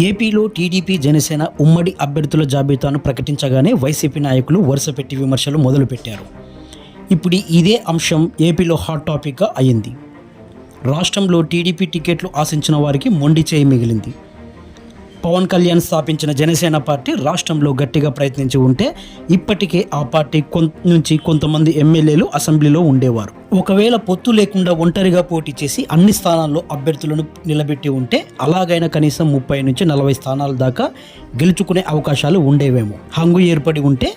ఏపీలో టీడీపీ జనసేన ఉమ్మడి అభ్యర్థుల జాబితాను ప్రకటించగానే వైసీపీ నాయకులు వరుసపెట్టి విమర్శలు మొదలుపెట్టారు. ఇప్పుడు ఇదే అంశం ఏపీలో హాట్ టాపిక్గా అయింది. రాష్ట్రంలో టీడీపీ టికెట్లు ఆశించిన వారికి మొండి చేయి మిగిలింది. పవన్ కళ్యాణ్ స్థాపించిన జనసేన పార్టీ రాష్ట్రంలో గట్టిగా ప్రయత్నించి ఉంటే ఇప్పటికే ఆ పార్టీ నుంచి కొంతమంది ఎమ్మెల్యేలు అసెంబ్లీలో ఉండేవారు. ఒకవేళ పొత్తు లేకుండా ఒంటరిగా పోటీ చేసి అన్ని స్థానాల్లో అభ్యర్థులను నిలబెట్టి ఉంటే అలాగైనా కనీసం 30 నుంచి 40 స్థానాల దాకా గెలుచుకునే అవకాశాలు ఉండేవేమో. హంగు ఏర్పడి ఉంటే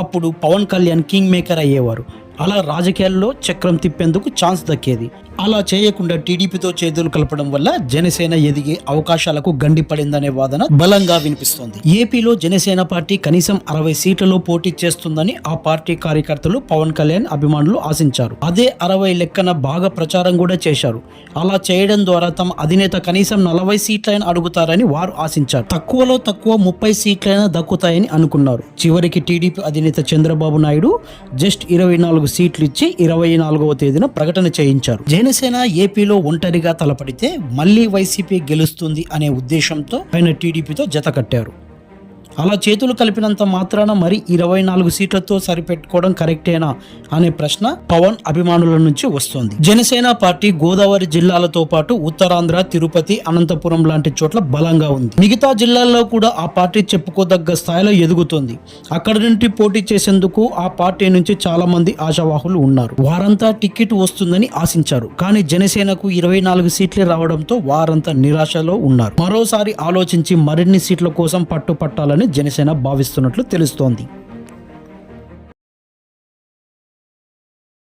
అప్పుడు పవన్ కళ్యాణ్ కింగ్ మేకర్ అయ్యేవారు. అలా రాజకీయాల్లో చక్రం తిప్పేందుకు ఛాన్స్ దక్కేది. అలా చేయకుండా టీడీపీతో చేతులు కలపడం వల్ల జనసేన ఎదిగే అవకాశాలకు గండి పడిందనే వాదన బలంగా వినిపిస్తోంది. ఏపీలో జనసేన పార్టీ కనీసం 60 సీట్లలో పోటీ చేస్తుందని ఆ పార్టీ కార్యకర్తలు పవన్ కళ్యాణ్ అభిమానులు ఆశించారు. అదే 60 లెక్కన బాగా ప్రచారం కూడా చేశారు. అలా చేయడం ద్వారా తమ అధినేత కనీసం 40 సీట్లైనా అడుగుతారని వారు ఆశించారు. తక్కువలో తక్కువ 30 సీట్లైనా దక్కుతాయని అనుకున్నారు. చివరికి టీడీపీ అధినేత చంద్రబాబు నాయుడు జస్ట్ 24 సీట్లు ఇచ్చి 24వ తేదీన ప్రకటన చేయించారు. జనసేన ఏపీలో ఒంటరిగా తలపడితే మళ్లీ వైసీపీ గెలుస్తుంది అనే ఉద్దేశంతో ఆయన టీడీపీతో జత కట్టారు. అలా చేతులు కలిపినంత మాత్రాన మరి 24 సీట్లతో సరిపెట్టుకోవడం కరెక్టేనా అనే ప్రశ్న పవన్ అభిమానుల నుంచి వస్తోంది. జనసేన పార్టీ గోదావరి జిల్లాలతో పాటు ఉత్తరాంధ్ర, తిరుపతి, అనంతపురం లాంటి చోట్ల బలంగా ఉంది. మిగతా జిల్లాల్లో కూడా ఆ పార్టీ చెప్పుకోదగ్గ స్థాయిలో ఎదుగుతోంది. అక్కడి నుండి పోటీ చేసేందుకు ఆ పార్టీ నుంచి చాలా మంది ఆశావాహులు ఉన్నారు. వారంతా టికెట్ వస్తుందని ఆశించారు. కానీ జనసేనకు 24 సీట్లే రావడంతో వారంతా నిరాశలో ఉన్నారు. మరోసారి ఆలోచించి మరిన్ని సీట్ల కోసం పట్టుపట్టాలని జనసేన భావిస్తున్నట్లు తెలుస్తోంది.